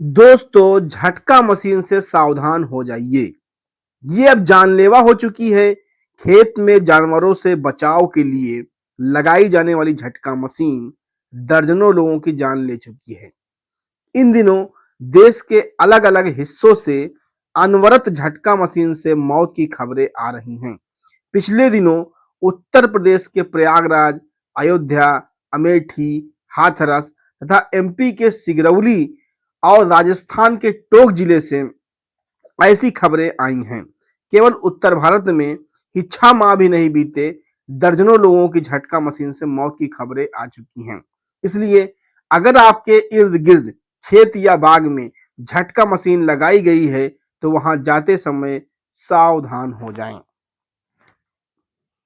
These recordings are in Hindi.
दोस्तों, झटका मशीन से सावधान हो जाइए। ये अब जानलेवा हो चुकी है। खेत में जानवरों से बचाव के लिए लगाई जाने वाली झटका मशीन दर्जनों लोगों की जान ले चुकी है। इन दिनों देश के अलग-अलग हिस्सों से अनवरत झटका मशीन से मौत की खबरें आ रही हैं। पिछले दिनों उत्तर प्रदेश के प्रयागराज, अयोध्या, अमेठी, हाथरस तथा एमपी के सिगरौली और राजस्थान के टोंक जिले से ऐसी खबरें आई हैं। केवल उत्तर भारत में ही 6 माह भी नहीं बीते, दर्जनों लोगों की झटका मशीन से मौत की खबरें आ चुकी हैं। इसलिए अगर आपके इर्द-गिर्द खेत या बाग में झटका मशीन लगाई गई है, तो वहां जाते समय सावधान हो जाएं।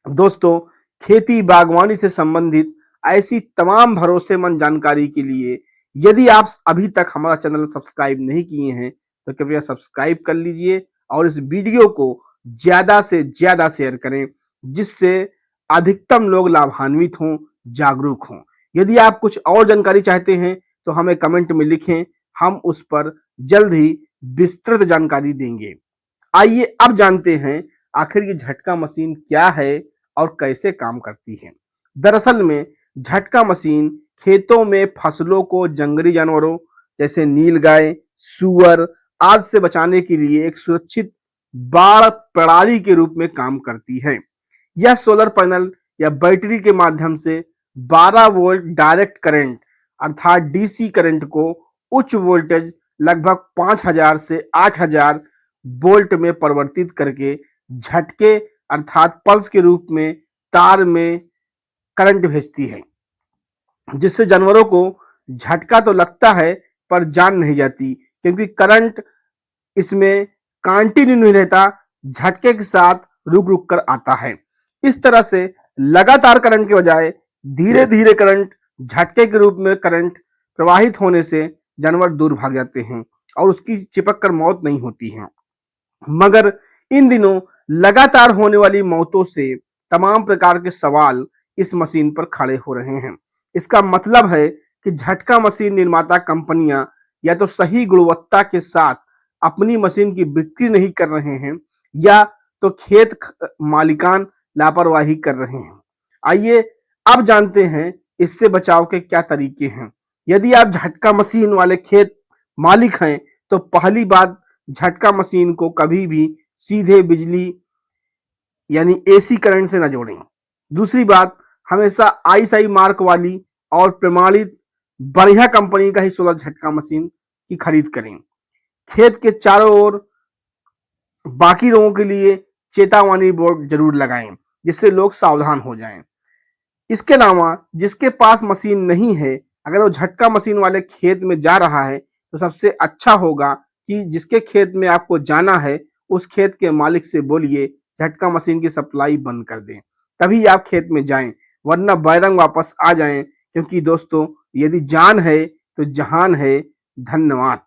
दोस्तों, खेती बागवानी से संबंधित ऐसी तमाम भरोसेमंद जानकारी के लिए यदि आप अभी तक हमारा चैनल सब्सक्राइब नहीं किए हैं तो कृपया सब्सक्राइब कर लीजिए और इस वीडियो को ज्यादा से ज्यादा शेयर करें, जिससे अधिकतम लोग लाभान्वित हों, जागरूक हों। यदि आप कुछ और जानकारी चाहते हैं तो हमें कमेंट में लिखें, हम उस पर जल्द ही विस्तृत जानकारी देंगे। आइए अब जानते हैं आखिर ये झटका मशीन क्या है और कैसे काम करती है। दरअसल में झटका मशीन खेतों में फसलों को जंगली जानवरों जैसे नीलगाय, सूअर आदि से बचाने के लिए एक सुरक्षित बाड़ प्रणाली के रूप में काम करती है। यह सोलर पैनल या बैटरी के माध्यम से 12 वोल्ट डायरेक्ट करंट अर्थात डीसी करंट को उच्च वोल्टेज लगभग 5000 से 8000 वोल्ट में परिवर्तित करके झटके अर्थात पल्स के रूप में तार में करंट भेजती है, जिससे जानवरों को झटका तो लगता है पर जान नहीं जाती, क्योंकि करंट इसमें कंटिन्यू नहीं रहता, झटके के साथ रुक रुक कर आता है। इस तरह से लगातार करंट के बजाय धीरे धीरे करंट झटके के रूप में करंट प्रवाहित होने से जानवर दूर भाग जाते हैं और उसकी चिपक कर मौत नहीं होती है। मगर इन दिनों लगातार होने वाली मौतों से तमाम प्रकार के सवाल इस मशीन पर खड़े हो रहे हैं। इसका मतलब है कि झटका मशीन निर्माता कंपनियां या तो सही गुणवत्ता के साथ अपनी मशीन की बिक्री नहीं कर रहे हैं या तो खेत मालिकान लापरवाही कर रहे हैं। आइए अब जानते हैं इससे बचाव के क्या तरीके हैं। यदि आप झटका मशीन वाले खेत मालिक हैं तो पहली बात, झटका मशीन को कभी भी सीधे बिजली यानी एसी करंट से न जोड़ें। दूसरी बात, हमेशा आईएसआई मार्क वाली और प्रमाणित बढ़िया कंपनी का ही सोलर झटका मशीन की खरीद करें। खेत के चारों ओर बाकी लोगों के लिए चेतावनी बोर्ड जरूर लगाएं, जिससे लोग सावधान हो जाएं। इसके अलावा जिसके पास मशीन नहीं है, अगर वो झटका मशीन वाले खेत में जा रहा है तो सबसे अच्छा होगा कि जिसके खेत में आपको जाना है उस खेत के मालिक से बोलिए झटका मशीन की सप्लाई बंद कर दें, तभी आप खेत में जाएं, वरना बैरंग वापस आ जाएं। क्योंकि दोस्तों, यदि जान है तो जहान है। धन्यवाद।